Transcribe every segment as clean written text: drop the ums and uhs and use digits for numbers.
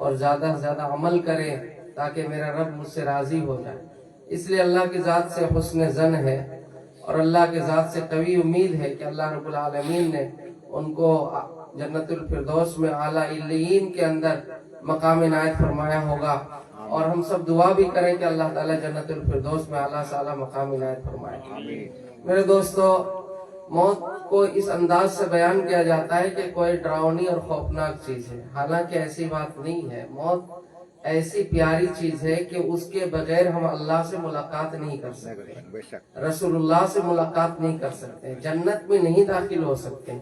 اور زیادہ سے زیادہ عمل کریں تاکہ میرا رب مجھ سے راضی ہو جائے۔ اس لیے اللہ کی ذات سے حسن ظن ہے اور اللہ کی ذات سے قوی امید ہے کہ اللہ رب العالمین نے ان کو جنت الفردوس میں اعلیٰ علیین کے اندر مقام عنایت فرمایا ہوگا، اور ہم سب دعا بھی کریں کہ اللہ تعالیٰ جنت الفردوس میں اعلیٰ سے اعلیٰ مقام عنایت فرمائے۔ میرے دوستو، موت کو اس انداز سے بیان کیا جاتا ہے کہ کوئی ڈراؤنی اور خوفناک چیز ہے، حالانکہ ایسی بات نہیں ہے۔ موت ایسی پیاری چیز ہے کہ اس کے بغیر ہم اللہ سے ملاقات نہیں کر سکتے، رسول اللہ سے ملاقات نہیں کر سکتے، جنت میں نہیں داخل ہو سکتے۔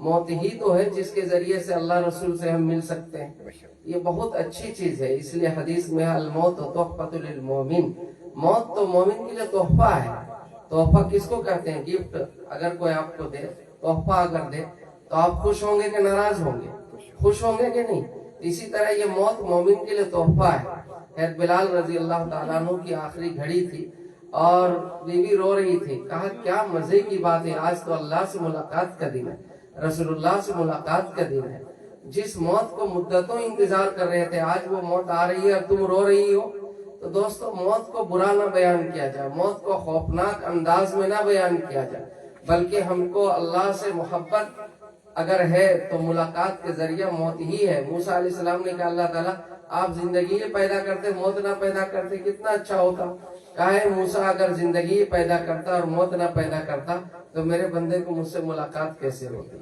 موت ہی تو ہے جس کے ذریعے سے اللہ رسول سے ہم مل سکتے ہیں۔ یہ بہت اچھی چیز ہے، اس لیے حدیث میں الموت تحفۃ للمومن، موت تو مومن کے لیے تحفہ ہے۔ تحفہ کس کو کہتے ہیں؟ گفٹ۔ اگر کوئی آپ کو دے، تحفہ اگر دے تو آپ خوش ہوں گے کہ ناراض ہوں گے؟ خوش ہوں گے کہ نہیں؟ اسی طرح یہ موت مومن کے لیے تحفہ ہے۔ حضرت بلال رضی اللہ تعالیٰ عنہ کی آخری گھڑی تھی اور بیوی رو رہی تھی، کہا کیا مزے کی بات ہے، آج تو اللہ سے ملاقات کا دن ہے، رسول اللہ سے ملاقات کا دن ہے۔ جس موت کو مدتوں انتظار کر رہے تھے، آج وہ موت آ رہی ہے اور تم رو رہی ہو۔ تو دوستو، موت کو برا نہ بیان کیا جائے، موت کو خوفناک انداز میں نہ بیان کیا جائے، بلکہ ہم کو اللہ سے محبت اگر ہے تو ملاقات کے ذریعہ موت ہی ہے۔ موسیٰ علیہ السلام نے کہا اللہ تعالیٰ آپ زندگی پیدا کرتے، موت نہ پیدا کرتے، کتنا اچھا ہوتا۔ کہا ہے موسیٰ اگر زندگی پیدا کرتا اور موت نہ پیدا کرتا تو میرے بندے کو مجھ سے ملاقات کیسے ہوتی؟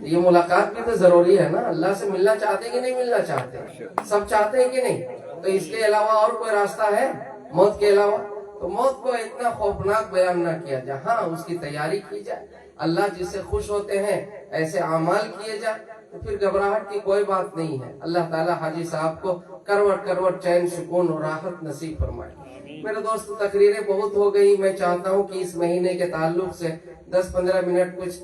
یہ ملاقات بھی تو ضروری ہے نا، اللہ سے ملنا چاہتے کہ نہیں ملنا چاہتے؟ سب چاہتے ہیں کہ نہیں؟ تو اس کے علاوہ اور کوئی راستہ ہے موت کے علاوہ؟ تو موت کو اتنا خوفناک بیان نہ کیا جائے، ہاں اس کی تیاری کی جائے، اللہ جس سے خوش ہوتے ہیں ایسے اعمال کیے جائیں، تو پھر گھبراہٹ کی کوئی بات نہیں ہے۔ اللہ تعالیٰ حاجی صاحب کو کروٹ کروٹ چین سکون اور راحت نصیب فرمائے۔ میرے دوست، تقریریں بہت ہو گئی، میں چاہتا ہوں کہ اس مہینے کے تعلق سے 10-15 منٹ کچھ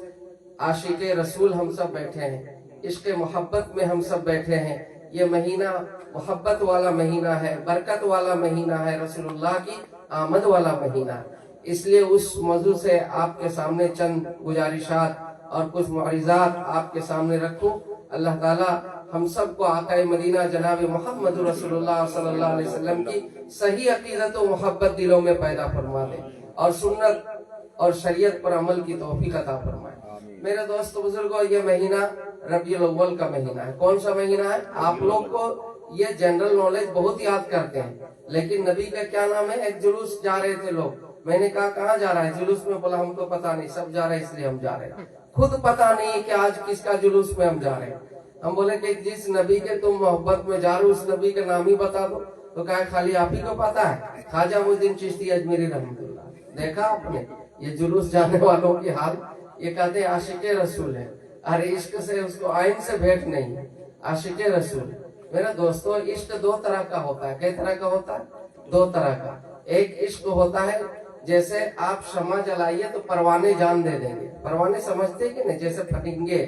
عاشق رسول ہم سب بیٹھے ہیں، عشق محبت میں ہم سب بیٹھے ہیں۔ یہ مہینہ محبت والا مہینہ ہے، برکت والا مہینہ ہے، رسول اللہ کی آمد والا مہینہ ہے۔ اس لیے اس موضوع سے آپ کے سامنے چند گزارشات اور کچھ معرضات آپ کے سامنے رکھوں۔ اللہ تعالیٰ ہم سب کو آقا مدینہ جناب محمد رسول اللہ صلی اللہ علیہ وسلم کی صحیح عقیدت و محبت دلوں میں پیدا فرما دے اور سنت اور شریعت پر عمل کی توفیق عطا فرمائے۔ میرے دوست بزرگوں، یہ مہینہ ربیع الاول کا مہینہ ہے۔ کون سا مہینہ ہے؟ آپ لوگ کو یہ جنرل نالج بہت یاد کرتے ہیں، لیکن نبی کا کیا نام ہے؟ ایک جلوس جا رہے تھے لوگ، میں نے کہا کہاں جا رہا ہے جلوس میں؟ بولا ہم کو پتا نہیں، سب جا رہے ہیں اس لیے ہم جا رہے ہیں۔ خود پتا نہیں کہ آج کس کا جلوس میں ہم جا رہے ہیں۔ ہم بولے کہ جس نبی کے تم محبت میں جا رہے ہو اس نبی کا نام ہی بتا دو، تو کہا خالی آپ ہی کو پتا ہے؟ خواجہ محی الدین چشتی اجمیری رحمۃ اللہ۔ دیکھا آپ نے یہ جلوس جانے والوں کی حال؟ یہ کہتے ہیں عاشق رسول ہے، ارے عشق سے اس کو آئین سے بھیٹ نہیں ہے، عاشق رسول۔ میرے دوستو، عشق دو طرح کا ہوتا ہے۔ کئی طرح کا ہوتا ہے؟ دو طرح کا۔ ایک عشق ہوتا ہے جیسے آپ شمع جلائیے تو پروانے جان دے دیں گے، پروانے سمجھتے کہ نہیں؟ جیسے پھٹنگے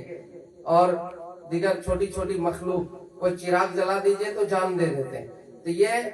اور دیگر چھوٹی چھوٹی مخلوق، کوئی چراغ جلا دیجئے تو جان دے دیتے ہیں۔ تو یہ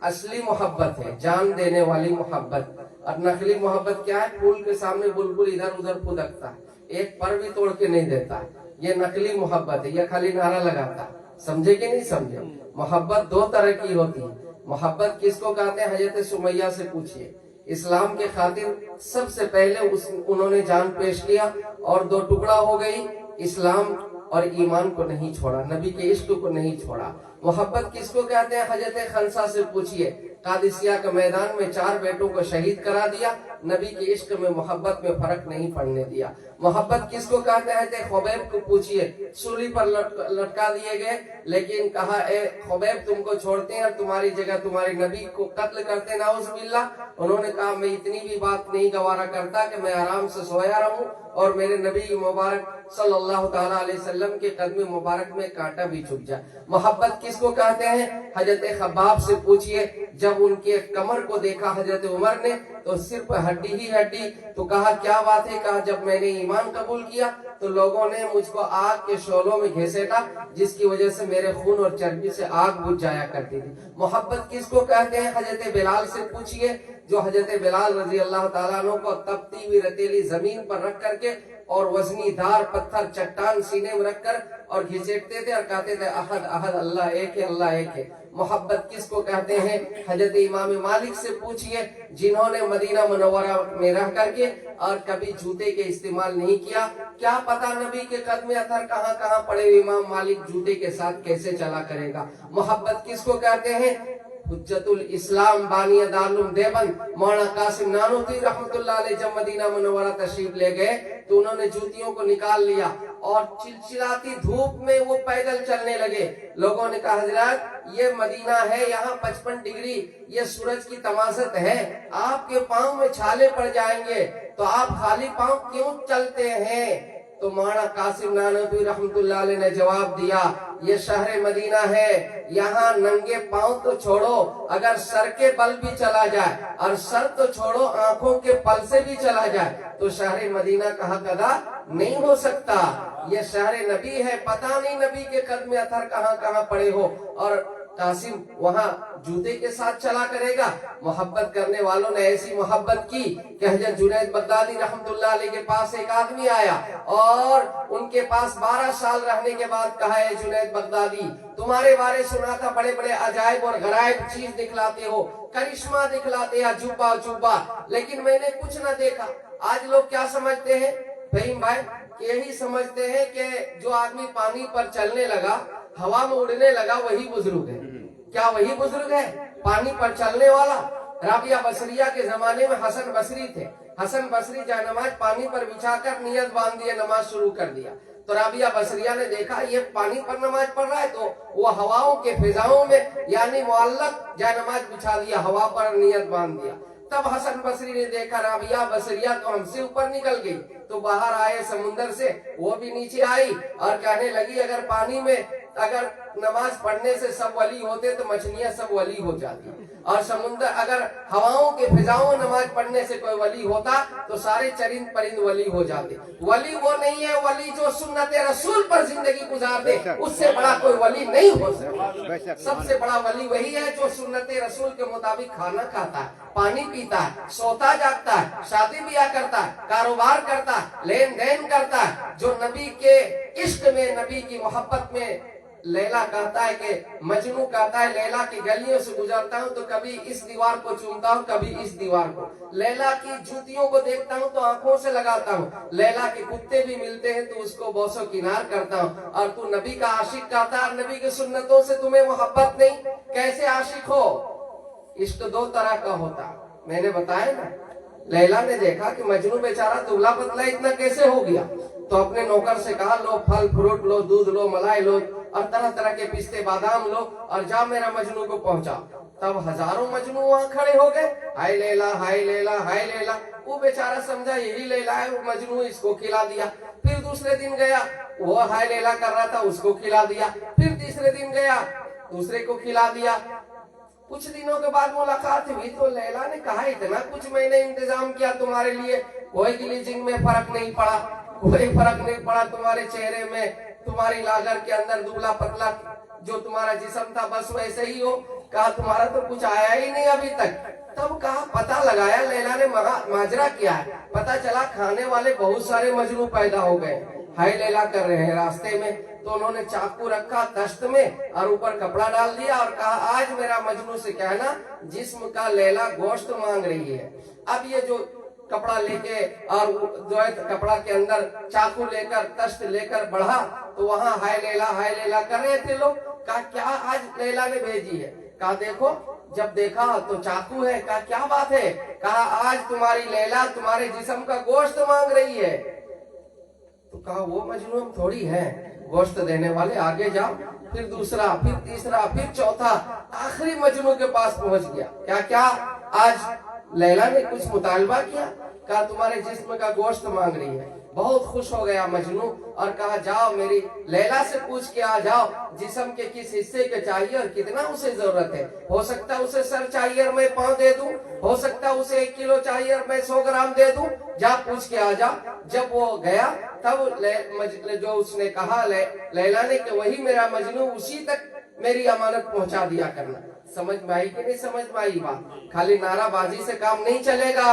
اصلی محبت ہے، جان دینے والی محبت۔ اور نقلی محبت کیا ہے؟ پھول کے سامنے بلبل ادھر ادھر پھدکتا ہے، ایک پر بھی توڑ کے نہیں دیتا، یہ نقلی محبت ہے، یہ خالی نعرہ لگاتا ہے۔ سمجھے کہ نہیں سمجھے؟ محبت دو طرح کی ہوتی ہے۔ محبت کس کو کہتے ہیں؟ حضرت سمیہ سے پوچھئے، اسلام کے خاطر سب سے پہلے انہوں نے جان پیش کیا اور دو ٹکڑا ہو گئی، اسلام اور ایمان کو نہیں چھوڑا، نبی کے عشق کو نہیں چھوڑا۔ محبت کس کو کہتے ہیں؟ حضرت خنسا سے پوچھئے، قادسیہ کے میدان میں 4 بیٹوں کو شہید کرا دیا، نبی کے عشق میں محبت میں فرق نہیں پڑنے دیا۔ محبت کس کو کہتے ہیں؟ خبیب کو پوچھئے، سولی پر لٹکا دیے گئے، لیکن کہا اے خبیب تم کو چھوڑتے ہیں اور تمہاری جگہ تمہارے نبی کو قتل کرتے، نعوذ باللہ۔ انہوں نے کہا میں اتنی بھی بات نہیں گوارا کرتا کہ میں آرام سے سویا رہوں اور میرے نبی مبارک صلی اللہ تعالیٰ علیہ وسلم کے قدم مبارک میں کانٹا بھی چھپ جائے۔ محبت کس کو کہتے ہیں؟ حضرت خباب سے پوچھئے، جب ان کے کمر کو دیکھا حضرت عمر نے تو صرف ہڈی ہی ہڈی، تو کہا کیا بات ہے؟ کہا جب میں نے ایمان قبول کیا تو لوگوں نے مجھ کو آگ کے شعلوں میں گھسیٹا، جس کی وجہ سے میرے خون اور چربی سے آگ بجھ جایا کرتی تھی۔ محبت کس کو کہتے ہیں؟ حضرت بلال سے پوچھئے، جو حضرت بلال رضی اللہ تعالیٰ عنہ کو تپتی ہوئی رتیلی زمین پر رکھ کر کے اور وزنی دار پتھر چٹان سینے میں رکھ کر اور گھسیٹتے تھے اور کہتے تھے احد احد، اللہ ایک ہے، اللہ ایک ہے۔ محبت کس کو کہتے ہیں؟ حضرت امام مالک سے پوچھئے، جنہوں نے مدینہ منورہ میں رہ کر کے اور کبھی جوتے کے استعمال نہیں کیا، کیا پتا نبی کے قدم اثر کہاں کہاں پڑے ہوئے، امام مالک جوتے کے ساتھ کیسے چلا کرے گا۔ محبت کس کو کہتے ہیں؟ حجت الاسلام بانی دارالعلوم دیوبند مولانا قاسم نانوتوی رحمت اللہ علیہ جب مدینہ منورہ تشریف لے گئے تو انہوں نے جوتیوں کو نکال لیا اور چلچلاتی دھوپ میں وہ پیدل چلنے لگے۔ لوگوں نے کہا حضرات یہ مدینہ ہے، یہاں 55 ڈگری یہ سورج کی تماست ہے، آپ کے پاؤں میں چھالے پڑ جائیں گے تو آپ خالی پاؤں کیوں چلتے ہیں؟ تو مولانا قاسم نانوتوی رحمت اللہ علیہ نے جواب دیا، یہ شہر مدینہ ہے، یہاں ننگے پاؤں تو چھوڑو، اگر سر کے بل بھی چلا جائے، اور سر تو چھوڑو آنکھوں کے پل سے بھی چلا جائے تو شہر مدینہ کا حق ادا نہیں ہو سکتا۔ یہ شہر نبی ہے، پتہ نہیں نبی کے قدم اثر کہاں کہاں پڑے ہو، اور قاسم وہاں جوتے کے ساتھ چلا کرے گا۔ محبت کرنے والوں نے ایسی محبت کی کہ حضرت جنید بغدادی رحمت اللہ علیہ کے پاس ایک آدمی آیا اور ان کے پاس 12 سال رہنے کے بعد کہا، اے جنید بغدادی تمہارے بارے سنا تھا، بڑے بڑے عجائب اور غرائب چیز دکھلاتے ہو، کرشمہ دکھلاتے ہیں، جوبا، لیکن میں نے کچھ نہ دیکھا۔ آج لوگ کیا سمجھتے ہیں فہیم بھائی؟ یہی سمجھتے ہیں کہ جو آدمی پانی پر چلنے لگا، ہوا میں اڑنے لگا، وہی بزرگ ہے۔ کیا وہی بزرگ ہے پانی پر چلنے والا؟ رابعہ بصریہ کے زمانے میں حسن بصری تھے، حسن بصری جائے نماز پانی پر بچھا کر نیت باندھ دیا، نماز شروع کر دیا تو رابعہ بصریہ نے دیکھا یہ پانی پر نماز پڑھ رہا ہے، تو وہ ہواؤں کے فضاؤں میں یعنی معلق جائے نماز بچھا دیا، ہوا پر نیت باندھ دیا۔ تب حسن بصری نے دیکھا رابعہ بصریہ تو ہم سے اوپر نکل گئی، تو باہر آئے سمندر سے، وہ بھی نیچے آئی اور کہنے لگی اگر پانی میں اگر نماز پڑھنے سے سب ولی ہوتے تو مچھلیاں سب ولی ہو جاتی، اور سمندر اگر ہواؤں کے فضاؤں نماز پڑھنے سے کوئی ولی ہوتا تو سارے چرند پرند ولی ہو جاتے۔ ولی وہ نہیں ہے، ولی جو سنت رسول پر زندگی گزار دے، اس سے بڑا کوئی ولی نہیں ہو سکتا۔ سب سے بڑا ولی وہی ہے جو سنت رسول کے مطابق کھانا کھاتا ہے، پانی پیتا ہے، سوتا جاگتا ہے، شادی بیاہ کرتا ہے، کاروبار کرتا ہے، لین دین کرتا ہے، جو نبی کے عشق میں، نبی کی محبت میں۔ لیلا کہتا ہے کہ مجنو کہتا ہے لیلا کی گلیوں سے گزرتا ہوں تو کبھی اس دیوار کو چومتا ہوں، کبھی اس دیوار کو، لیلا کی جوتیوں کو دیکھتا ہوں تو آنکھوں سے لگاتا ہوں، لیلا کے کتے بھی ملتے ہیں تو اس کو بوسو کنار کرتا ہوں، اور تو نبی کا عاشق کہتا ہے، نبی کی سنتوں سے تمہیں محبت نہیں، کیسے عاشق ہو؟ عشق دو طرح کا ہوتا، میں نے بتایا نا۔ لیلا نے دیکھا کہ مجنو بیچارہ دبلا پتلا اتنا کیسے ہو گیا، تو اپنے نوکر سے کہا لو پھل فروٹ لو، دودھ لو، ملائی لو، اور طرح طرح کے پستے بادام لو اور جا میرا مجنو کو پہنچا۔ تب ہزاروں مجنو وہاں کھڑے ہو گئے، ہائے لیلا ہائے لیلا ہائے لیلا۔ وہ بیچارہ سمجھا یہی لیلا ہے، وہ مجنو، اس کو کھلا دیا۔ پھر دوسرے دن گیا، وہ ہائے لیلا کر رہا تھا، اس کو کھلا دیا۔ پھر تیسرے دن گیا، دوسرے کو کھلا دیا۔ کچھ دنوں کے بعد ملاقات ہوئی تو لیلا نے کہا اتنا کچھ میں نے انتظام کیا تمہارے لیے، کوئی گلیچنگ میں فرق نہیں پڑا، کوئی فرق نہیں پڑا تمہارے چہرے میں، تمہاری لاغر کے اندر دبلا پتلا جو تمہارا جسم تھا بس ویسے ہی ہو۔ کہا تمہارا تو کچھ آیا ہی نہیں ابھی تک۔ تب کہا پتہ لگایا، لیلا نے ماجرا کیا ہے، پتہ چلا کھانے والے بہت سارے مجنو پیدا ہو گئے، ہائے لیلا کر رہے ہیں راستے میں۔ تو انہوں نے چاقو رکھا دشت میں اور اوپر کپڑا ڈال دیا اور کہا آج میرا مجنو سے کہنا جسم کا لیلا گوشت مانگ رہی ہے۔ اب یہ جو کپڑا لے کے اور جو ہے کپڑا کے اندر چاقو لے کر دشت لے کر بڑھا تو وہاں ہائے لیلا کر رہے تھے لوگ۔ کہا کیا آج لیلا نے بھیجی ہے؟ کہا دیکھو، جب دیکھا تو چاقو ہے۔ کہا کیا بات ہے؟ کہا آج تمہاری لیلا تمہارے جسم کا گوشت مانگ رہی ہے۔ تو کہا وہ مجنو ہم تھوڑی ہیں گوشت دینے والے، آگے جاؤ۔ پھر دوسرا، پھر تیسرا، پھر چوتھا، آخری مجنو کے پاس پہنچ گیا۔ کیا آج لیلا نے کچھ مطالبہ کیا؟ کہا تمہارے جسم کا گوشت مانگ رہی ہے۔ بہت خوش ہو گیا مجنو اور کہا جاؤ میری لیلا سے پوچھ کے آ جاؤ جسم کے کس حصے کے چاہیے اور کتنا اسے ضرورت ہے، ہو سکتا ہے اسے سر چاہیے اور میں پاؤں دے دوں، ہو سکتا ہے اسے 1 کلو چاہیے اور میں 100 گرام دے دوں، جا پوچھ کے آ جا۔ جب وہ گیا تب جو اس نے کہا لیلا نے کہ وہی میرا مجنو، اسی تک میری امانت پہنچا دیا کرنا۔ سمجھ میں آئی کہ نہیں سمجھ میں آئی بات؟ خالی نعرہ بازی سے کام نہیں چلے گا،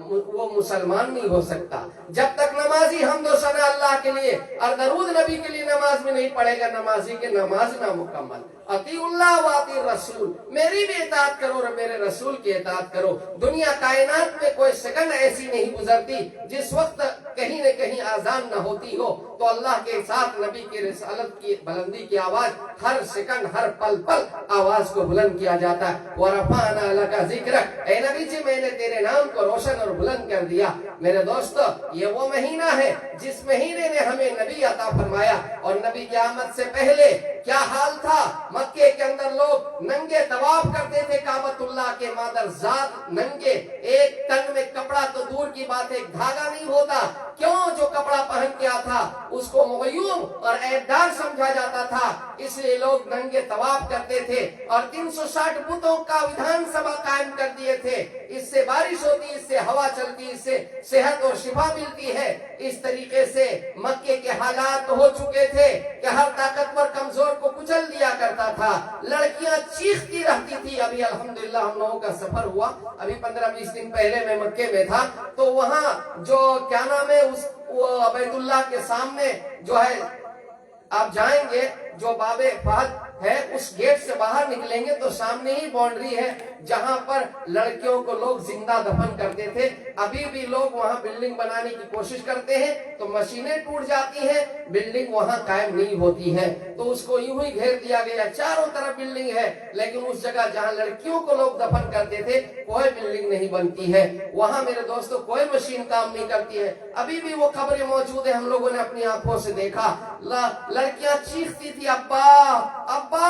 وہ مسلمان نہیں ہو سکتا. جب تک نمازی حمد و ثنا اللہ کے لیے اور درود نبی کے لیے نماز میں نہیں پڑھے گا، نمازی کے نماز نامکمل. اطیع اللہ و اطیع الرسول، میری بھی اطاعت کرو اور میرے رسول کی اطاعت کرو. دنیا کائنات میں کوئی سیکنڈ ایسی نہیں گزرتی جس وقت کہیں نہ کہیں اذان نہ ہوتی ہو تو اللہ کے ساتھ نبی کی رسالت کی بلندی کی آواز ہر سیکنڈ ہر پل پل آواز کو بلند کیا جاتا ہے. وَرَفَعْنَا لَكَ ذِكْرَكَ، اے نبی جی میں نے تیرے نام کو روشن اور بلند کر دیا. میرے دوستو، یہ وہ مہینہ ہے جس مہینے نے ہمیں نبی عطا فرمایا. اور نبی کی آمد سے پہلے کیا حال تھا؟ مکے کے اندر لوگ ننگے طواف کرتے تھے کعبۃ اللہ کے، مادر ذات ننگے. ایک تن میں کپڑا تو دور کی بات ہے، ایک دھاگا نہیں ہوتا. کیوں؟ جو کپڑا پہن کے آتا اس کو مغیوم اور عیبدار سمجھا جاتا تھا، اس لیے لوگ ننگے طواف کرتے تھے. اور 360 بتوں کا ویدھان سبھا قائم کر دیے تھے. اس سے بارش ہوتی، اس سے ہوا چلتی، اس سے صحت اور شفا ملتی ہے. اس طریقے سے مکے کے حالات ہو چکے تھے کہ ہر طاقتور کمزور کو کچل دیا کرتا تھا. لڑکیاں چیختی رہتی تھی. ابھی الحمدللہ ہم لوگوں کا سفر ہوا، ابھی 15-20 دن پہلے میں مکے میں تھا، تو وہاں جو کیا نام ہے اس بیت اللہ کے سامنے جو ہے آپ جائیں گے، جو باب فہد ہے اس گیٹ سے باہر نکلیں گے تو سامنے ہی باؤنڈری ہے جہاں پر لڑکیوں کو لوگ زندہ دفن کرتے تھے. ابھی بھی لوگ وہاں بلڈنگ بنانے کی کوشش کرتے ہیں تو مشینیں ٹوٹ جاتی ہیں، بلڈنگ وہاں قائم نہیں ہوتی ہے. تو اس کو یوں ہی گھیر دیا گیا، چاروں طرف بلڈنگ ہے لیکن اس جگہ جہاں لڑکیوں کو لوگ دفن کرتے تھے کوئی بلڈنگ نہیں بنتی ہے. وہاں میرے دوستوں کوئی مشین کام نہیں کرتی ہے. ابھی بھی وہ خبریں موجود ہیں، ہم لوگوں نے اپنی آنکھوں سے دیکھا. لڑکیاں چیختی تھی، ابا ابا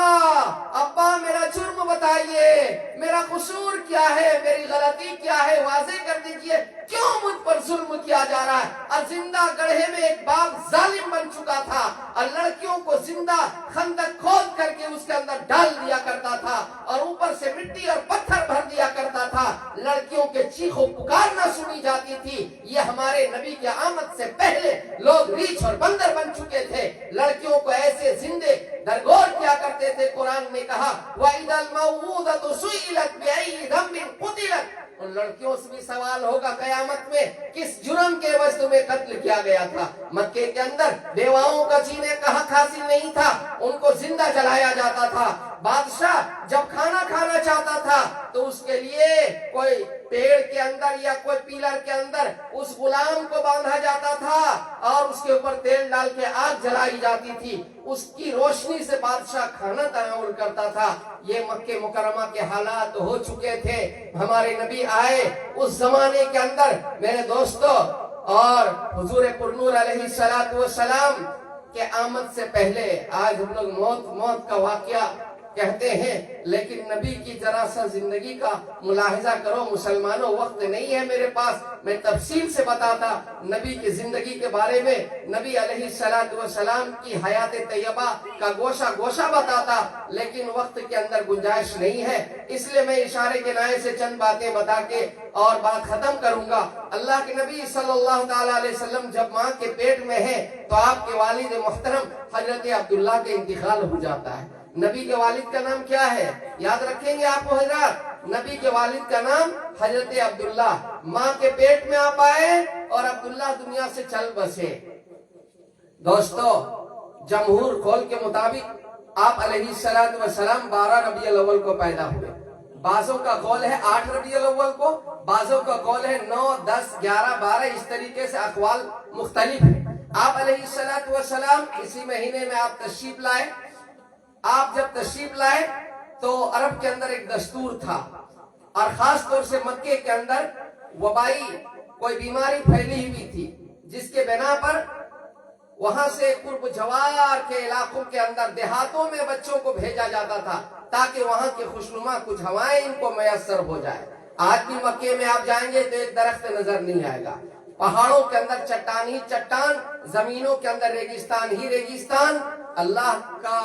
ابا میرا جرم بتائیے، میرا قصور کیا ہے، میری غلطی کیا ہے، واضح کر دیجئے، کیوں مجھ پر ظلم کیا جا رہا ہے. اور زندہ گڑھے میں ایک باپ ظالم بن چکا تھا اور لڑکیوں کو زندہ خندق کھود کر کے اس کے اندر ڈال دیا کرتا تھا اور اوپر سے مٹی اور پتھر بھر دیا کرتا تھا. لڑکیوں کے چیخ و پکار نہ سنی جاتی تھی. یہ ہمارے نبی کی آمد سے پہلے لوگ ریچھ اور بندر بن چکے تھے. لڑکیوں کو ایسے زندے درگور کیا کرتے تھے. قرآن نے کہا وَإِذَا الْمَوْءُودَةُ سُئِلَتْ بِأَيِّ ذَنبٍ قُتِلَتْ، ان لڑکیوں سے بھی سوال ہوگا قیامت میں کس جرم کے وجہ تمہیں قتل کیا گیا تھا. مکے کے اندر بیواؤں کا جینے کا حق حاصل نہیں تھا، ان کو زندہ جلایا جاتا تھا. بادشاہ جب کھانا کھانا چاہتا تھا تو اس کے لیے کوئی پیڑ کے اندر یا کوئی پیلر کے اندر اس غلام کو باندھا جاتا تھا اور اس کے اوپر تیل ڈال کے آگ جلائی جاتی تھی. اس کی روشنی سے بادشاہ کھانا تناول کرتا تھا. یہ مکہ مکرمہ کے حالات ہو چکے تھے. ہمارے نبی آئے اس زمانے کے اندر میرے دوستو، اور حضور پرنور علیہ السلام کے آمد سے پہلے آج ہم لوگ موت کا واقعہ کہتے ہیں، لیکن نبی کی ذرا سا زندگی کا ملاحظہ کرو مسلمانوں. وقت نہیں ہے میرے پاس، میں تفصیل سے بتاتا نبی کی زندگی کے بارے میں، نبی علیہ السلام کی حیات طیبہ کا گوشہ گوشہ بتاتا، لیکن وقت کے اندر گنجائش نہیں ہے. اس لیے میں اشارے کے نائے سے چند باتیں بتا کے اور بات ختم کروں گا. اللہ کے نبی صلی اللہ تعالی علیہ وسلم جب ماں کے پیٹ میں ہے تو آپ کے والد محترم حضرت عبداللہ کا انتقال ہو جاتا ہے. نبی کے والد کا نام کیا ہے؟ یاد رکھیں گے آپ حضرات، نبی کے والد کا نام حضرت عبداللہ. ماں کے پیٹ میں آپ آئے اور عبداللہ دنیا سے چل بسے. دوستو جمہور قول کے مطابق آپ علیہ السلام 12 ربیع الاول کو پیدا ہوئے. بعضوں کا قول ہے 8 ربیع الاول کو، بعضوں کا قول ہے 9، 10، 11، 12، اس طریقے سے اقوال مختلف ہیں. آپ علیہ السلام اسی مہینے میں آپ تشریف لائے. آپ جب تشریف لائے تو عرب کے اندر ایک دستور تھا اور خاص طور سے مکے کے اندر وبائی کوئی بیماری پھیلی ہوئی تھی، جس کے بنا پر وہاں سے قرب جوار کے علاقوں کے اندر دیہاتوں میں بچوں کو بھیجا جاتا تھا تاکہ وہاں کے خوشنما کچھ ہوائیں ان کو میسر ہو جائے. آج بھی مکے میں آپ جائیں گے تو ایک درخت نظر نہیں آئے گا. پہاڑوں کے اندر چٹان ہی چٹان، زمینوں کے اندر ریگستان ہی ریگستان. اللہ کا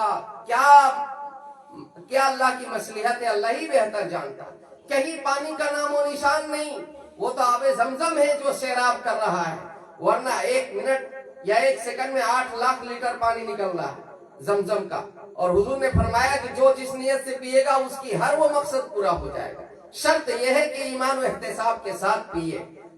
کیا اللہ کی مصلحت ہے اللہ ہی بہتر جانتا. کہیں پانی کا نام و نشان نہیں. وہ تو آب زمزم ہے جو سیراب کر رہا ہے، ورنہ 1 منٹ یا 1 سیکنڈ میں 8 لاکھ لیٹر پانی نکل رہا ہے زمزم کا. اور حضور نے فرمایا کہ جو جس نیت سے پیے گا اس کی ہر وہ مقصد پورا ہو جائے گا. شرط یہ ہے کہ ایمان و احتساب کے ساتھ پیے.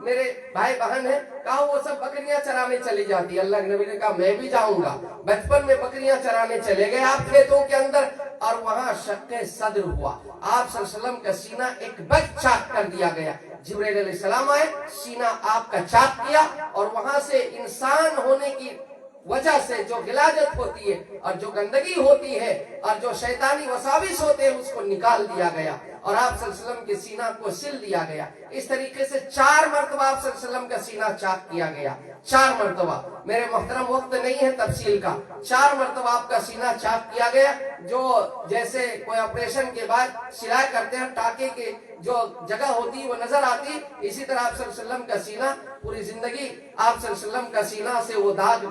میرے بھائی بہن ہیں، کہا وہ سب بکریاں چرانے چلی جاتی. اللہ کے نبی نے کہا میں بھی جاؤں گا. بچپن میں بکریاں چرانے چلے گئے آپ کھیتوں کے اندر، اور وہاں شق صدر ہوا. آپ صلی اللہ علیہ وسلم کا سینہ ایک بگ چاک کر دیا گیا. جبرائیل علیہ السلام آئے، سینہ آپ کا چاک کیا، اور وہاں سے انسان ہونے کی وجہ سے جو غلاظت ہوتی ہے اور جو گندگی ہوتی ہے اور جو شیطانی وساوس ہوتے ہیں اس کو نکال دیا گیا، اور آپ صلی اللہ علیہ وسلم کے سینہ کو سل دیا گیا. اس طریقے سے 4 مرتبہ آپ صلی اللہ علیہ وسلم کا سینہ چاک کیا گیا. 4 مرتبہ. میرے محترم وقت نہیں ہے تفصیل کا. 4 مرتبہ آپ کا سینہ چاک کیا گیا. جو جیسے کوئی آپریشن کے بعد سلائی کرتے ہیں ٹاکے کے جو جگہ ہوتی ہے وہ نظر آتی، اسی طرح آپ صلی اللہ علیہ وسلم کا سینہ پوری زندگی آپ صلی اللہ علیہ وسلم کا سینہ سے وہ داغ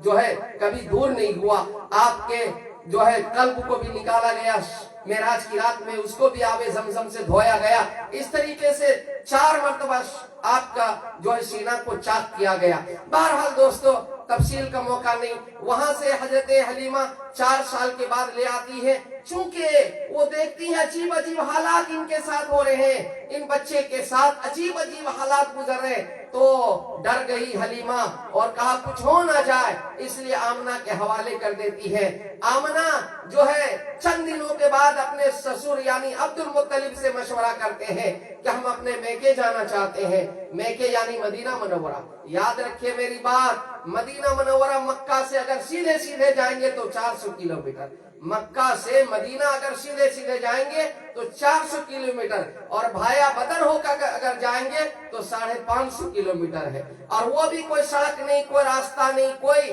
جو ہے کبھی دور نہیں ہوا. آپ کے جو ہے قلب کو بھی نکالا گیا، معراج کی رات میں اس کو بھی آب زمزم سے دھویا گیا. اس طریقے سے 4 مرتبہ آپ کا جو ہے سینہ کو چاک کیا گیا. بہرحال دوستو تفصیل کا موقع نہیں. وہاں سے حضرت حلیمہ 4 سال کے بعد لے آتی ہے، چونکہ وہ دیکھتی ہیں عجیب عجیب حالات ان کے ساتھ ہو رہے ہیں، ان بچے کے ساتھ عجیب عجیب حالات گزر رہے. تو ڈر گئی حلیمہ اور کہا کچھ ہو نہ جائے، اس لیے آمنہ کے حوالے کر دیتی ہے. آمنہ جو ہے چند دنوں کے بعد اپنے سسر یعنی عبد المطلب سے مشورہ کرتے ہیں کہ ہم اپنے میکے جانا چاہتے ہیں. میکے یعنی مدینہ منورہ. یاد رکھیے میری بات، مدینہ منورہ مکہ سے اگر سیدھے سیدھے جائیں گے تو 400 کلومیٹر. مکہ سے مدینہ اگر سیدھے سیدھے جائیں گے تو 400 کلومیٹر، اور بھایا بدر ہو کر اگر جائیں گے تو 550 کلومیٹر ہے. اور وہ بھی کوئی سڑک نہیں، کوئی راستہ نہیں، کوئی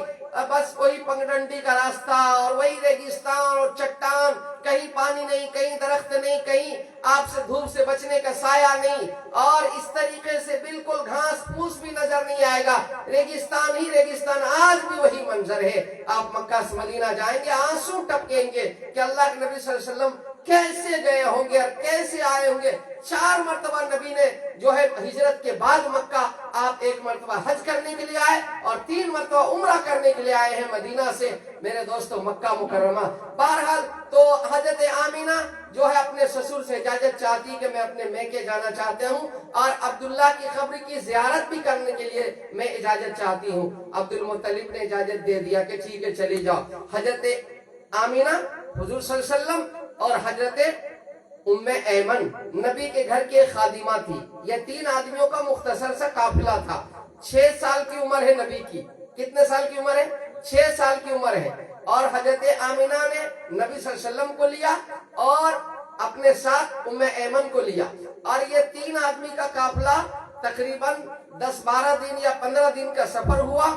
بس کوئی پگڈنڈی کا راستہ اور وہی ریگستان اور چٹان، کہیں پانی نہیں، کہیں درخت نہیں، کہیں آپ سے دھوپ سے بچنے کا سایہ نہیں، اور اس طریقے سے بالکل گھاس پھوس بھی نظر نہیں آئے گا. ریگستان ہی ریگستان. آج بھی وہی منظر ہے. آپ مکہ سے مدینہ جائیں گے آنسو ٹپکیں گے کہ اللہ کے نبی صلی اللہ علیہ وسلم کیسے گئے ہوں گے اور کیسے آئے ہوں گے. 4 مرتبہ نبی نے جو ہے ہجرت کے بعد مکہ، آپ 1 مرتبہ حج کرنے کے لیے آئے اور 3 مرتبہ عمرہ کرنے کے لیے آئے ہیں مدینہ سے میرے دوستو مکہ مکرمہ. بہرحال تو حضرت آمینہ جو ہے اپنے سسر سے اجازت چاہتی کہ میں اپنے میکے جانا چاہتے ہوں اور عبداللہ کی قبر کی زیارت بھی کرنے کے لیے میں اجازت چاہتی ہوں. عبد المطلب نے اجازت دے دیا کہ ٹھیک ہے چلی جاؤ. حضرت آمینہ حضور صلی اللہ علیہ وسلم اور حضرت ام ایمن نبی کے گھر کے خادمہ تھی. یہ 3 آدمیوں کا مختصر سا قافلہ تھا. 6 سال کی عمر ہے نبی کی. کتنے سال کی عمر ہے؟ 6 سال کی عمر ہے. اور حضرت آمینہ نے نبی صلی اللہ علیہ وسلم کو لیا اور اپنے ساتھ ام ایمن کو لیا، اور یہ 3 آدمی کا قافلہ تقریباً 10-12 دن یا 15 دن کا سفر ہوا،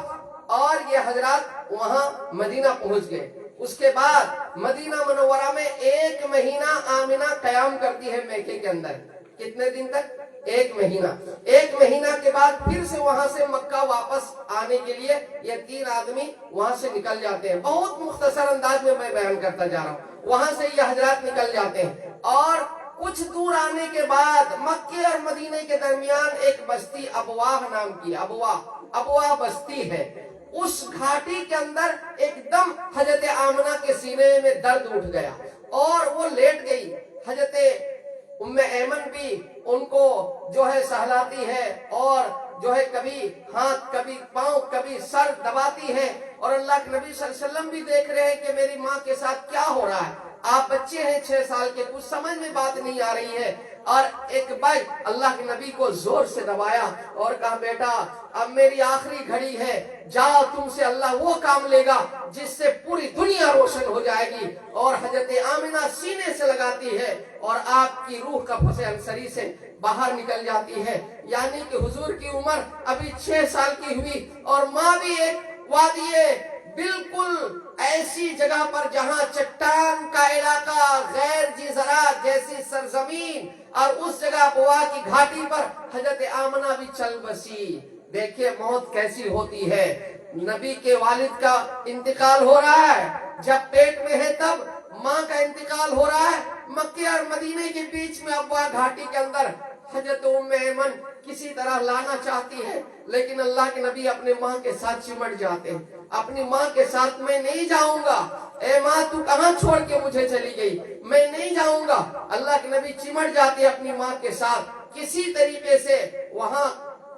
اور یہ حضرات وہاں مدینہ پہنچ گئے. اس کے بعد مدینہ منورہ میں 1 مہینہ آمنہ قیام کرتی ہے میکے کے اندر. کتنے دن تک؟ 1 مہینہ. 1 مہینہ کے بعد پھر سے وہاں سے مکہ واپس آنے کے لیے یہ 3 آدمی وہاں سے نکل جاتے ہیں. بہت مختصر انداز میں بیان کرتا جا رہا ہوں. وہاں سے یہ حضرات نکل جاتے ہیں، اور کچھ دور آنے کے بعد مکے اور مدینہ کے درمیان ایک بستی ابواہ نام کی، ابواہ بستی ہے. اس گھاٹی کے اندر ایک دم حضرت آمنہ کے سینے میں درد اٹھ گیا اور وہ لیٹ گئی. حضرت ام ایمن بھی ان کو جو ہے سہلاتی ہے اور جو ہے کبھی ہاتھ کبھی پاؤں کبھی سر دباتی ہے، اور اللہ کے نبی صلی اللہ علیہ وسلم بھی دیکھ رہے ہیں کہ میری ماں کے ساتھ کیا ہو رہا ہے. آپ بچے ہیں 6 سال کے، کچھ سمجھ میں بات نہیں آ رہی ہے. اور ایک بھائی اللہ کے نبی کو زور سے دبایا اور کہا بیٹا اب میری آخری گھڑی ہے، جاؤ تم سے اللہ وہ کام لے گا جس سے پوری دنیا روشن ہو جائے گی. اور حضرت آمنہ سینے سے لگاتی ہے اور آپ کی روح کف انصری سے باہر نکل جاتی ہے. یعنی کہ حضور کی عمر ابھی 6 سال کی ہوئی، اور ماں بھی ایک وادی بالکل ایسی جگہ پر جہاں چٹان کا علاقہ، غیر زراعت جیسی سرزمین، اور اس جگہ بوا کی گھاٹی پر حضرت آمنہ بھی چل بسی. دیکھیے موت کیسی ہوتی ہے. نبی کے والد کا انتقال ہو رہا ہے، جب پیٹ میں ہے تب ماں کا انتقال ہو رہا ہے. مکے اور مدینے کے بیچ میں ابوا گھاٹی کے اندر حضرت ام ایمن کسی طرح لانا چاہتی ہے، لیکن اللہ کے نبی اپنے ماں کے ساتھ چمٹ جاتے ہیں. اپنی ماں کے ساتھ میں نہیں جاؤں گا، اے ماں تو کہاں چھوڑ کے مجھے چلی گئی، میں نہیں جاؤں گا. اللہ کے نبی چمٹ جاتے اپنی ماں کے ساتھ. کسی طریقے سے وہاں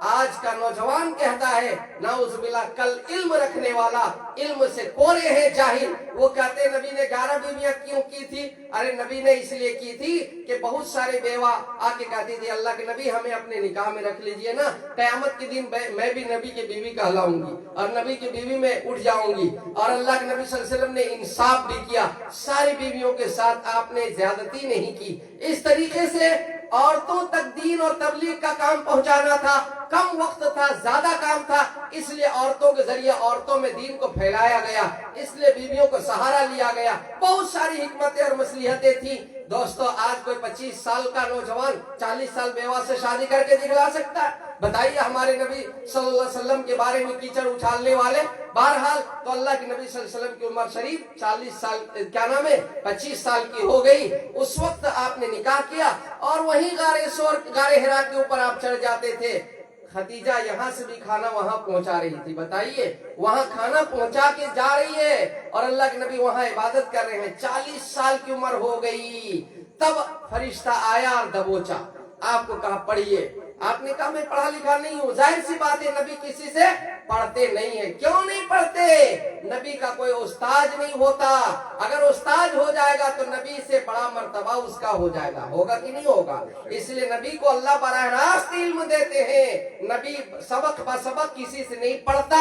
آج کا نوجوان کہتا ہے نعوذ باللہ کل علم رکھنے والا علم سے کورے ہیں جاہل، وہ کہتے ہیں نبی نے 11 بیویاں کیوں کی تھی؟ ارے نبی نے اس لیے کی تھی کہ بہت سارے بیوہ آ کے کہتی تھی اللہ کے نبی ہمیں اپنے نکاح میں رکھ لیجئے نا، قیامت کے دن میں بھی نبی کی بیوی کہلاؤں گی اور نبی کی بیوی میں اٹھ جاؤں گی۔ اور اللہ کے نبی صلی اللہ علیہ وسلم نے انصاف بھی کیا، ساری بیویوں کے ساتھ آپ نے زیادتی نہیں کی۔ اس طریقے سے عورتوں تک دین اور تبلیغ کا کام پہنچانا تھا، کم وقت تھا، زیادہ کام تھا، اس لیے عورتوں کے ذریعے عورتوں میں دین کو پھیلایا گیا، اس لیے بیویوں کو سہارا لیا گیا، بہت ساری حکمتیں اور مصلحتیں تھیں۔ دوستو آج کوئی 25 سال کا نوجوان 40 سال بیوہ سے شادی کر کے دکھلا سکتا ہے؟ بتائیے ہمارے نبی صلی اللہ علیہ وسلم کے بارے میں کیچڑ اچھالنے والے۔ بہرحال تو اللہ کے نبی صلی اللہ علیہ وسلم کی عمر شریف 40 سال 25 سال کی ہو گئی، اس وقت آپ نے نکاح کیا اور وہیں غار حرا کے اوپر آپ چڑھ جاتے تھے۔ خدیجہ یہاں سے بھی کھانا وہاں پہنچا رہی تھی، بتائیے وہاں کھانا پہنچا کے جا رہی ہے اور اللہ کے نبی وہاں عبادت کر رہے ہیں، 40 سال کی عمر ہو گئی۔ تب فرشتہ آیا اور دبوچا، آپ کو کہا پڑھیے، آپ نے کہا میں پڑھا لکھا نہیں ہوں۔ ظاہر سی بات ہے نبی کسی سے پڑھتے نہیں ہیں، کیوں نہیں پڑھتے؟ نبی کا کوئی استاد نہیں ہوتا، اگر استاد ہو جائے گا تو نبی سے بڑا مرتبہ اس کا ہو جائے گا، ہوگا کہ نہیں ہوگا؟ اس لیے نبی کو اللہ براہ راست علم دیتے ہیں، نبی سبق بسبق کسی سے نہیں پڑھتا،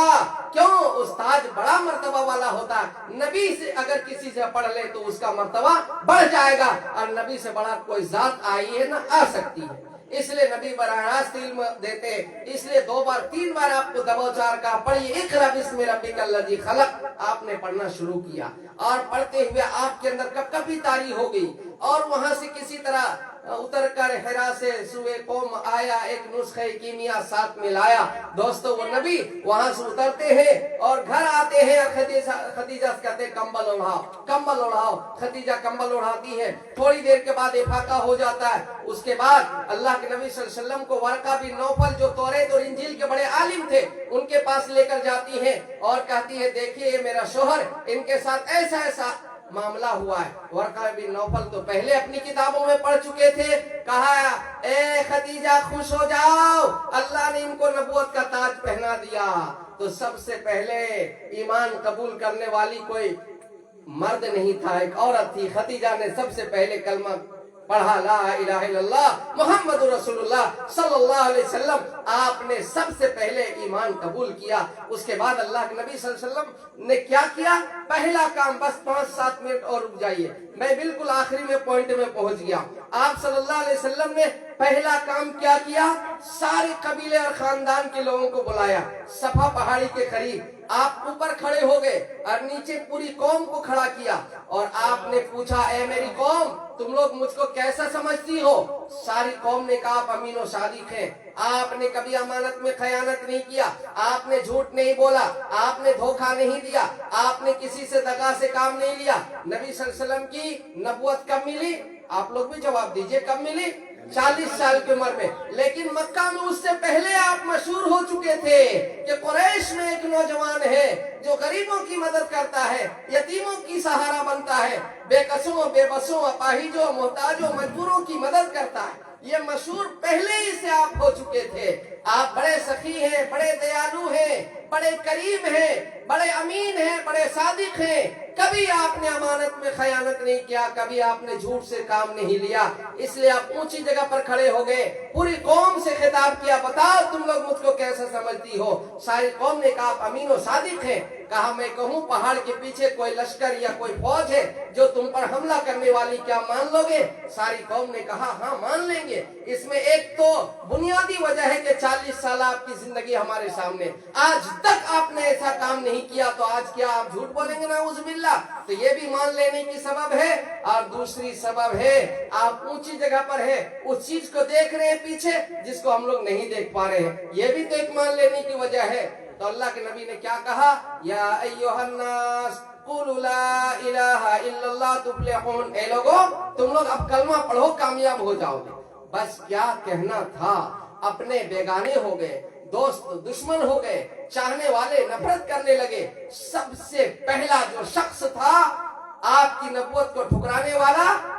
کیوں؟ استاد بڑا مرتبہ والا ہوتا ہے، نبی سے اگر کسی سے پڑھ لے تو اس کا مرتبہ بڑھ جائے گا، اور نبی سے بڑا کوئی ذات آئی ہے نہ آ سکتی ہے، اس لیے نبی براہ راست علم دیتے، اس لیے 2 بار 3 بار آپ کو دبوچار کا پڑھیے اقرا بسم ربک الذی خلق، آپ نے پڑھنا شروع کیا اور پڑھتے ہوئے آپ کے اندر کبھی طاری ہو گئی، اور وہاں سے کسی طرح اتر کر حرا سے سوئے قوم آیا، ایک نسخہ کیمیا ساتھ میں لایا۔ دوستو وہ نبی وہاں سے اترتے ہیں اور گھر آتے ہیں، خدیجہ سے کہتے ہیں کمبل اڑھاؤ، کمبل اڑھاؤ، خدیجہ کمبل اڑھاتی ہے، تھوڑی دیر کے بعد افاقہ ہو جاتا ہے۔ اس کے بعد اللہ کے نبی صلی اللہ علیہ وسلم کو ورقہ بن نوفل جو توریت اور انجیل کے بڑے عالم تھے ان کے پاس لے کر جاتی ہیں اور کہتی ہے دیکھیے یہ میرا شوہر، ان کے ساتھ ایسا ایسا معاملہ ہوا ہے۔ ورقہ بن نوفل تو پہلے اپنی کتابوں میں پڑھ چکے تھے، کہا اے خدیجہ خوش ہو جاؤ، اللہ نے ان کو نبوت کا تاج پہنا دیا۔ تو سب سے پہلے ایمان قبول کرنے والی کوئی مرد نہیں تھا، ایک عورت تھی، خدیجہ نے سب سے پہلے کلمہ پڑھا لا الہ الا اللہ محمد رسول اللہ صلی اللہ علیہ وسلم، آپ نے سب سے پہلے ایمان قبول کیا۔ اس کے بعد اللہ کے نبی صلی اللہ علیہ وسلم نے کیا کیا؟ پہلا کام، بس 5-7 منٹ اور رک جائیے، میں بالکل آخری میں پوائنٹ میں پہنچ گیا۔ آپ صلی اللہ علیہ وسلم نے پہلا کام کیا کیا؟ سارے قبیلے اور خاندان کے لوگوں کو بلایا، صفا پہاڑی کے قریب آپ اوپر کھڑے ہو گئے اور نیچے پوری قوم کو کھڑا کیا اور آپ نے پوچھا اے میری قوم تم لوگ مجھ کو کیسا سمجھتی ہو؟ ساری قوم نے کہا آپ امین و صادق ہیں، آپ نے کبھی امانت میں خیانت نہیں کیا، آپ نے جھوٹ نہیں بولا، آپ نے دھوکہ نہیں دیا، آپ نے کسی سے دغا سے کام نہیں لیا۔ نبی صلی اللہ علیہ وسلم کی نبوت کب ملی؟ آپ لوگ بھی جواب دیجئے، کب ملی؟ 40 سال کی عمر میں، لیکن مکہ میں اس سے پہلے آپ مشہور ہو چکے تھے کہ قریش میں ایک نوجوان ہے جو غریبوں کی مدد کرتا ہے، یتیموں کی سہارا بنتا ہے، بے قصوں، بے بسوں، اپاہجوں، محتاجوں، مجبوروں کی مدد کرتا ہے، یہ مشہور پہلے ہی سے آپ ہو چکے تھے۔ آپ بڑے سخی ہیں، بڑے دیالو ہیں، بڑے کریم ہیں، بڑے امین ہیں، بڑے صادق ہیں، کبھی آپ نے امانت میں خیانت نہیں کیا، کبھی آپ نے جھوٹ سے کام نہیں لیا، اس لیے آپ اونچی جگہ پر کھڑے ہو گئے، پوری قوم سے خطاب کیا بتاؤ تم لوگ مجھ کو کیسا سمجھتی ہو؟ ساری قوم نے کہا آپ امین و صادق ہیں۔ کہا میں کہوں پہاڑ کے پیچھے کوئی لشکر یا کوئی فوج ہے جو تم پر حملہ کرنے والی، کیا مان لو گے؟ ساری قوم نے کہا ہاں مان لیں گے۔ اس میں ایک تو بنیادی وجہ ہے کہ 40 سال آپ کی زندگی ہمارے سامنے، آج تک آپ نے ایسا کام نہیں کیا، تو آج کیا آپ جھوٹ بولیں گے؟ نعوذ باللہ۔ تو یہ بھی مان لینے کی سبب ہے، اور دوسری سبب ہے آپ اونچی جگہ پر ہیں، اس چیز کو دیکھ رہے ہیں پیچھے جس کو ہم لوگ نہیں دیکھ پا رہے ہیں، یہ بھی تو ایک مان لینے کی وجہ ہے۔ تو اللہ کے نبی نے کیا کہا؟ یا ایھا الناس قولوا لا الہ الا اللہ تفلحون، اے لوگوں تم لوگ اب کلمہ پڑھو کامیاب ہو جاؤ گے۔ بس کیا کہنا تھا، اپنے بیگانے ہو گئے، دوست دشمن ہو گئے، چاہنے والے نفرت کرنے لگے۔ سب سے پہلا جو شخص تھا آپ کی نبوت کو ٹھکرانے والا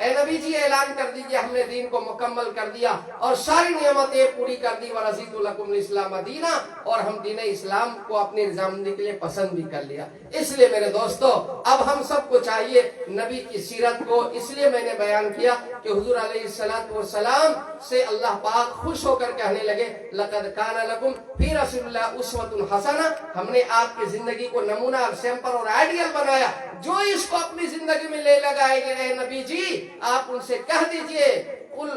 اے نبی جی اعلان کر دیجئے ہم نے دین کو مکمل کر دیا اور ساری نعمتیں پوری کر دی، ورضیت لکم الاسلام دینا، اور ہم دین اسلام کو اپنی رضامندی کے لیے پسند بھی کر لیا۔ اس لیے میرے دوستو اب ہم سب کو چاہیے نبی کی سیرت کو، اس لیے میں نے بیان کیا کہ حضور علیہ السلام سے اللہ پاک خوش ہو کر کہنے لگے لقد کان لکم فی رسول اللہ اسوۃ حسنہ، ہم نے آپ کی زندگی کو نمونہ اور سیمپل اور آئیڈیل بنایا، جو اس کو اپنی زندگی میں لے لگائے گے اے نبی جی آپ ان سے کہہ دیجئے قل،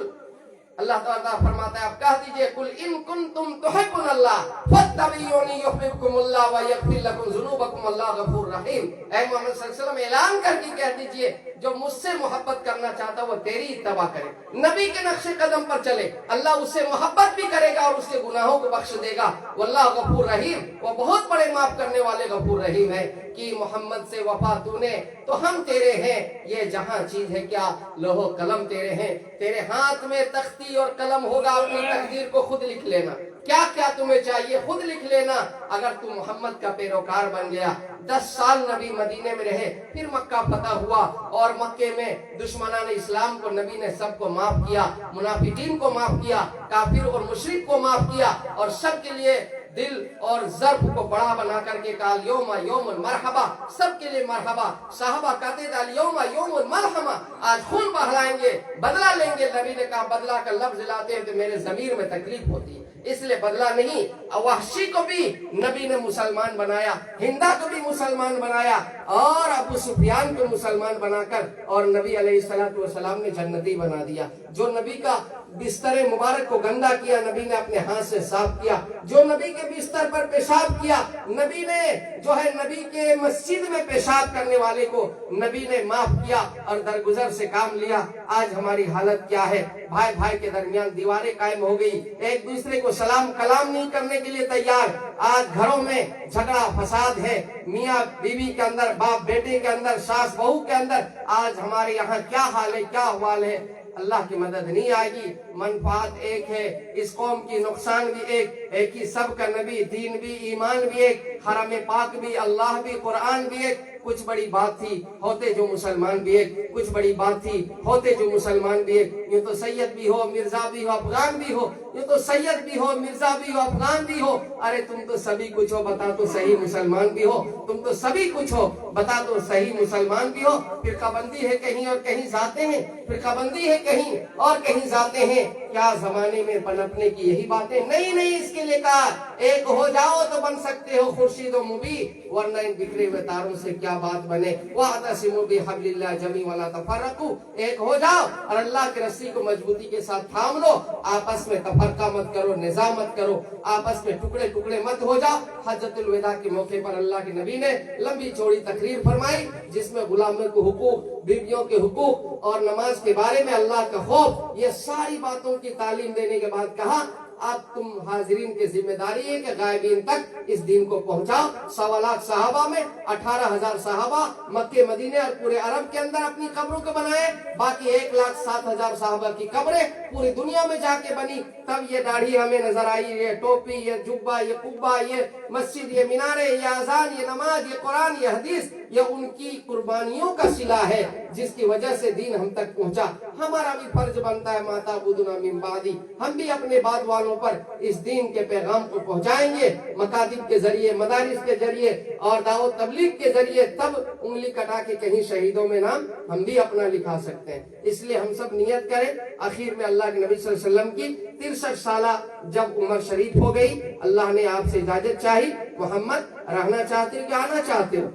اللہ تعالیٰ فرماتا ہے آپ کہہ دیجئے قل ان کنتم تحبون اللہ فاتبعونی یحببکم اللہ ویغفر لکم ذنوبکم اللہ غفور رحیم۔ اے محمد صلی اللہ علیہ وسلم اعلان کر کے کہہ دیجئے جو مجھ سے محبت کرنا چاہتا وہ تیری اتباع کرے، نبی کے نقش قدم پر چلے، اللہ اس سے محبت بھی کرے گا اور اس کے گناہوں کو بخش دے گا، واللہ غفور رحیم، وہ بہت بڑے معاف کرنے والے غفور رحیم ہے۔ کہ محمد سے وفا تو نے تو ہم تیرے ہیں، یہ جہاں چیز ہے کیا لوح و قلم تیرے ہیں، تیرے ہاتھ میں تختی اور قلم ہوگا، اپنی تقدیر کو خود لکھ لینا، کیا کیا تمہیں چاہیے خود لکھ لینا۔ اگر تم محمد کا پیروکار بن گیا، 10 سال نبی مدینے میں رہے، پھر مکہ فتح ہوا اور مکے میں دشمنان اسلام کو نبی نے سب کو معاف کیا، منافقین کو معاف کیا، کافر اور مشرک کو معاف کیا، اور سب کے لیے دل اور ضرب کو بڑا بنا کر کے کہا یوم یوم المرحبا، سب کے لیے مرحبا۔ صحابہ کہتے تھے یوم یوم الملحمہ، آج خون بہلائیں گے، بدلہ لیں گے۔ نبی نے کہا بدلہ کا لفظ لاتے ہیں تو میرے ضمیر میں تکلیف ہوتی ہے، اس لیے بدلہ نہیں۔ وحشی کو بھی نبی نے مسلمان بنایا، ہندا کو بھی مسلمان بنایا، اور ابو سفیان کو مسلمان بنا کر اور نبی علیہ السلام نے جنتی بنا دیا۔ جو نبی کا بستر مبارک کو گندا کیا نبی نے اپنے ہاتھ سے صاف کیا، جو نبی کے بستر پر پیشاب کیا نبی نے جو ہے نبی کے مسجد میں پیشاب کرنے والے کو نبی نے معاف کیا اور درگزر سے کام لیا۔ آج ہماری حالت کیا ہے؟ بھائی بھائی کے درمیان دیواریں قائم ہو گئی، ایک دوسرے کو سلام کلام نہیں کرنے کے لیے تیار۔ آج گھروں میں جھگڑا فساد ہے، میاں بیوی کے اندر، باپ بیٹے کے اندر، ساس بہو کے اندر۔ آج ہمارے یہاں کیا حال ہے، کیا احوال ہے؟ اللہ کی مدد نہیں آئے گی، منفعت ایک ہے، اس قوم کی نقصان بھی ایک ہی، سب کا نبی، دین بھی، ایمان بھی ایک، حرم پاک بھی، اللہ بھی، قرآن بھی ایک۔ کچھ بڑی بات تھی ہوتے جو مسلمان بھی ایک، کچھ بڑی بات تھی ہوتے جو مسلمان بھی ایک۔ یہ تو سید بھی ہو، مرزا بھی ہو، افغان بھی ہو، یہ تو سید بھی ہو، مرزا بھی ہو، افغان بھی ہو، ارے تم تو سبھی کچھ ہو، بتا تو صحیح مسلمان بھی ہو، تم تو سبھی کچھ ہو، بتا تو صحیح مسلمان بھی ہو۔ فرقہ بندی ہے کہیں اور کہیں ذاتیں ہیں، فرقہ بندی ہے کہیں اور کہیں ذاتیں ہیں۔ کیا زمانے میں پنپنے کی یہی باتیں؟ نہیں، اس کے لیے کہا ایک ہو جاؤ تو بن سکتے ہو خورشید و مبین، ورنہ ان بکھرے ہوئے تاروں سے کیا بات بنے۔ وَاعْتَصِمُوا بِحَبْلِ اللَّهِ جَمِيعًا وَلَا تَفَرَّقُوا، ایک ہو جاؤ اور اللہ کی رسی کو مضبوطی کے ساتھ تھام لو، آپس میں تفرقہ مت کرو، نزاع مت کرو، آپس میں ٹکڑے ٹکڑے مت ہو جاؤ۔ حجۃ الوداع کے موقع پر اللہ کے نبی نے لمبی چوڑی تقریر فرمائی، جس میں غلاموں کے حقوق، بیویوں کے حقوق اور نماز کے بارے میں اللہ کا خوف، یہ ساری باتوں کی تعلیم دینے کے بعد کہا اب تم حاضرین کی ذمہ داری ہے کہ غائبین تک اس دین کو پہنچاؤ۔ 1.25 لاکھ صحابہ میں 18,000 صحابہ مکے مدینے اور پورے عرب کے اندر اپنی قبروں کو بنائے، باقی 1,07,000 صحابہ کی قبریں پوری دنیا میں جا کے بنی۔ تب یہ داڑھی ہمیں نظر آئی، یہ ٹوپی، یہ جبہ، یہ قبہ، یہ مسجد، یہ مینارے، یہ اذان، یہ نماز، یہ قرآن، یہ حدیث، یہ ان کی قربانیوں کا صلہ ہے جس کی وجہ سے دین ہم تک پہنچا۔ ہمارا بھی فرض بنتا ہے ما تعبدون من بعدی، ہم بھی اپنے بعد والوں پر اس دین کے پیغام کو پہنچائیں گے، مکاتب کے ذریعے، مدارس کے ذریعے اور دعوت تبلیغ کے ذریعے، تب انگلی کٹا کے کہیں شہیدوں میں نام ہم بھی اپنا لکھا سکتے ہیں۔ اس لیے ہم سب نیت کریں۔ آخر میں اللہ کے نبی صلی اللہ علیہ وسلم کی 63 سالہ جب عمر شریف ہو گئی، اللہ نے آپ سے اجازت چاہی، محمد رہنا چاہتے ہو کہ آنا چاہتے ہو؟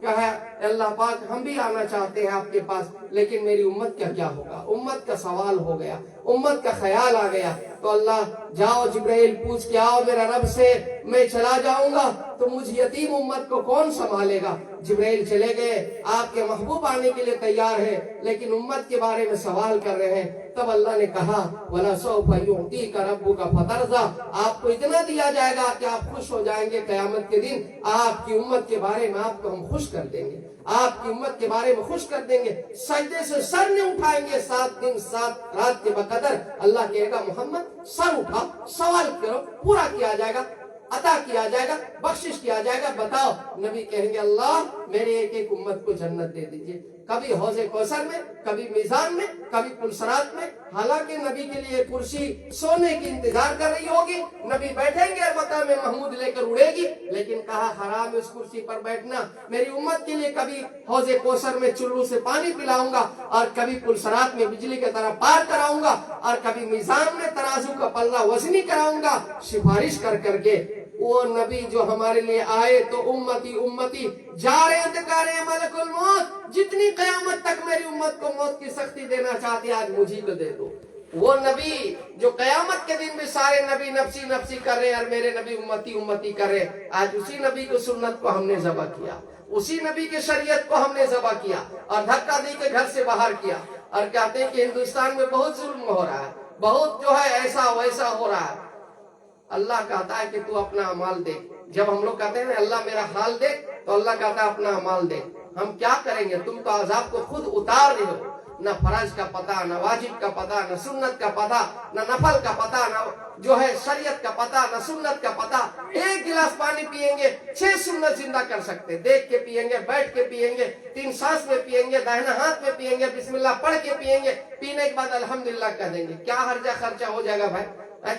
کہا اللہ پاک ہم بھی آنا چاہتے ہیں آپ کے پاس، لیکن میری امت کا کیا ہوگا؟ امت کا سوال ہو گیا، امت کا خیال آ گیا۔ تو اللہ جاؤ جبرائیل پوچھ کے آؤ میرا رب سے، میں چلا جاؤں گا تو مجھ یتیم امت کو کون سنبھالے گا؟ جبرائیل چلے گئے، آپ کے محبوب آنے کے لیے تیار ہے، لیکن امت کے بارے میں سوال کر رہے ہیں۔ تب اللہ نے کہا وَلَسَوْفَ يُعْطِيكَ رَبُّكَ فَتَرْضَىٰ، آپ کو اتنا دیا جائے گا کہ آپ خوش ہو جائیں گے۔ قیامت کے دن آپ کی امت کے بارے میں آپ کو ہم خوش کر دیں گے، آپ کی امت کے بارے میں خوش کر دیں گے، سجدے سے سر نہیں اٹھائیں گے 7 دن 7 رات کے بقدر۔ اللہ کہے گا محمد سر اٹھا، سوال کرو، پورا کیا جائے گا، عطا کیا جائے گا، بخشش کیا جائے گا، بتاؤ۔ نبی کہیں گے اللہ میرے ایک ایک امت کو جنت دے دیجئے۔ کبھی حوض کوثر میں، کبھی میزان میں، کبھی پلسرات میں۔ حالانکہ نبی کے لیے کرسی سونے کی انتظار کر رہی ہوگی، نبی بیٹھیں گے اور مقام محمود لے کر اڑے گی، لیکن کہا حرام اس کرسی پر بیٹھنا، میری امت کے لیے کبھی حوض کوثر میں چلو سے پانی پلاؤں گا، اور کبھی پلسرات میں بجلی کی طرح پار کراؤں گا، اور کبھی میزان میں ترازو کا پلہ وزنی کراؤں گا، سفارش کر کر کے۔ وہ نبی جو ہمارے لیے آئے تو امتی امتی جا رہے تکارے ملک الموت، جتنی قیامت تک میری امت کو موت کی سختی دینا چاہتی آج مجھے کو دے دو۔ وہ نبی جو قیامت کے دن بھی سارے نبی نفسی نفسی کر رہے ہیں اور میرے نبی امتی امتی کر رہے ہیں، آج اسی نبی کو سنت کو ہم نے ذبح کیا، اسی نبی کی شریعت کو ہم نے ذبح کیا اور دھکا دے کے گھر سے باہر کیا، اور کہتے ہیں کہ ہندوستان میں بہت ظلم ہو رہا ہے، بہت جو ہے ایسا ویسا ہو رہا ہے۔ اللہ کہتا ہے کہ تو اپنا اعمال دیکھ۔ جب ہم لوگ کہتے ہیں نا اللہ میرا حال دیکھ، تو اللہ کہتا ہے اپنا اعمال دیکھ۔ ہم کیا کریں گے؟ تم تو عذاب کو خود اتار رہے ہو، نہ فرض کا پتہ، نہ واجب کا پتہ، نہ سنت کا پتہ، نہ نفل کا پتہ، نہ جو ہے شریعت کا پتہ، نہ سنت کا پتہ۔ ایک گلاس پانی پیئیں گے 6 سنت زندہ کر سکتے، دیکھ کے پیئیں گے، بیٹھ کے پیئیں گے، 3 سانس میں پیئیں گے، داہنا ہاتھ میں پیئیں گے، بسم اللہ پڑھ کے پیئیں گے، پینے کے بعد الحمدللہ کہہ دیں گے۔ کیا حرجہ خرچہ ہو جائے گا بھائی؟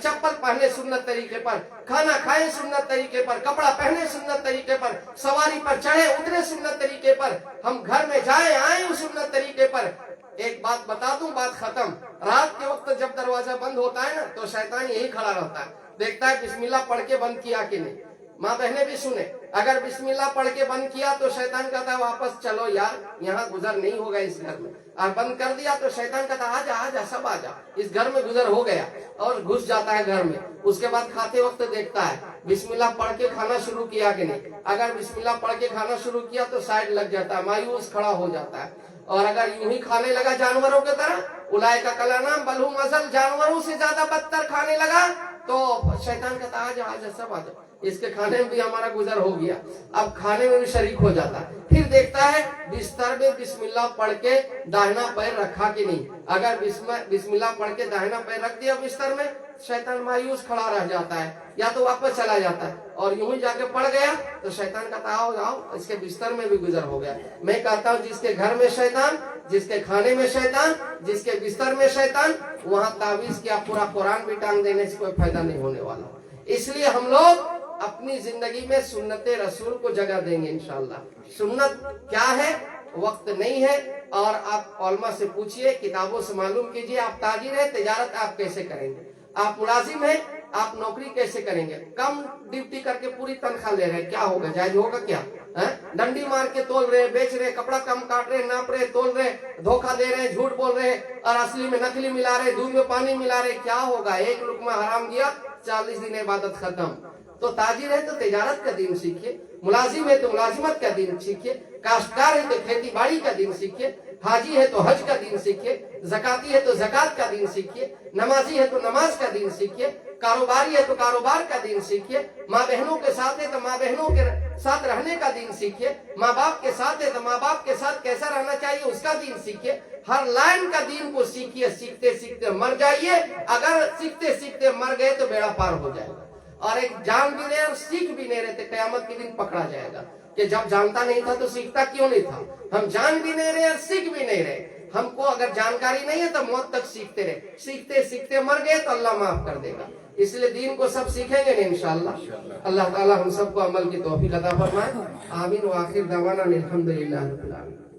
چپل پہنے سنت طریقے پر، کھانا کھائیں سنت طریقے پر، کپڑا پہنے سنت طریقے پر، سواری پر چڑھے اترے سنت طریقے پر، ہم گھر میں جائیں آئیں سنت طریقے پر۔ ایک بات بتا دوں، بات ختم۔ رات کے وقت جب دروازہ بند ہوتا ہے نا تو شیطان یہی کھڑا رہتا ہے، دیکھتا ہے بسم اللہ پڑھ کے بند کیا کہ نہیں۔ ماں بہنیں بھی سنیں، اگر بسم اللہ پڑھ کے بند کیا تو شیطان کہتا ہے واپس چلو یار، یہاں گزر نہیں ہوگا اس گھر میں، اور بند کر دیا تو شیطان کہتا ہے آجا آجا سب آجا، اس گھر میں گزر ہو گیا، اور گھس جاتا ہے گھر میں۔ اس کے بعد کھاتے وقت دیکھتا ہے بسم اللہ پڑھ کے کھانا شروع کیا کہ نہیں، اگر بسم اللہ پڑھ کے کھانا شروع کیا تو سائڈ لگ جاتا ہے، مایوس کھڑا ہو جاتا ہے، اور اگر یوں ہی کھانے لگا جانوروں کی طرح، اولئک کالانعام بل هم اضل، جانوروں سے زیادہ بدتر کھانے لگا، تو شیطان کہتا آجا آجا سب آجا، اس کے کھانے میں بھی ہمارا گزر ہو گیا، اب کھانے میں بھی شریک ہو جاتا ہے۔ پھر دیکھتا ہے بستر میں بسم اللہ پڑھ کے داہنا پیر رکھا کہ نہیں، اگر بسم اللہ پڑھ کے داہنا پیر رکھ دیا بستر میں، شیطان مایوس کھڑا رہ جاتا ہے، یا تو واپس چلا جاتا ہے، اور یوں ہی جا کے پڑ گیا تو شیطان کہتا آؤ آؤ، اس کے بستر میں بھی گزر ہو گیا۔ میں کہتا ہوں جس کے گھر میں شیطان، جس کے کھانے میں شیطان، جس کے بستر میں شیطان، وہاں تعویذ کیا پورا قرآن بھی ٹانگ دینے سے کوئی فائدہ نہیں ہونے والا۔ اس لیے ہم لوگ اپنی زندگی میں سنت رسول کو جگہ دیں گے انشاءاللہ۔ سنت کیا ہے؟ وقت نہیں ہے، اور آپ علماء سے پوچھئے، کتابوں سے معلوم کیجئے، آپ تاجر ہیں، تجارت آپ کیسے کریں گے؟ آپ ملازم ہیں، آپ نوکری کیسے کریں گے؟ کم ڈیوٹی کر کے پوری تنخواہ لے رہے ہیں، کیا ہوگا؟ جائز ہوگا کیا؟ ڈنڈی مار کے تول رہے، بیچ رہے، کپڑا کم کاٹ رہے، ناپ رہے، تول رہے، دھوکہ دے رہے، جھوٹ بول رہے، اور اصلی میں نکلی ملا رہے، دودھ میں پانی ملا رہے، کیا ہوگا؟ ایک لقمہ حرام دیا 40 دن عبادت ختم۔ تو تاجر ہے تو تجارت کا دین سیکھیے، ملازم ہے تو ملازمت کا دین سیکھیے، کاشتکار ہے تو کھیتی باڑی کا دین سیکھیے، حاجی ہے تو حج کا دین سیکھیے، زکاتی ہے تو زکات کا دین سیکھیے، نمازی ہے تو نماز کا دین سیکھیے، کاروباری ہے تو کاروبار کا دین سیکھیے، ماں بہنوں کے ساتھ ہے تو ماں بہنوں کے ساتھ رہنے کا دین سیکھیے، ماں باپ کے ساتھ ہے تو ماں باپ کے ساتھ کیسا رہنا چاہیے اس کا دین سیکھیے۔ ہر لائن کا دین کو سیکھیے، سیکھتے سیکھتے مر جائیے، اگر سیکھتے سیکھتے مر گئے تو بیڑا پار ہو جائے گا، اور ایک جان بھی رہے اور سیکھ بھی نہیں رہتے، قیامت کے دن پکڑا جائے گا کہ جب جانتا نہیں تھا تو سیکھتا کیوں نہیں تھا۔ ہم جان بھی نہیں رہے اور سیکھ بھی نہیں رہے، ہم کو اگر جانکاری نہیں ہے تو موت تک سیکھتے رہے، سیکھتے سیکھتے مر گئے تو اللہ معاف کر دے گا۔ اس لیے دین کو سب سیکھیں گے انشاءاللہ۔ اللہ تعالی ہم سب کو عمل کی توفیق عطا فرمائے، آمین۔ وآخر دعوانا الحمدللہ رب العالمین۔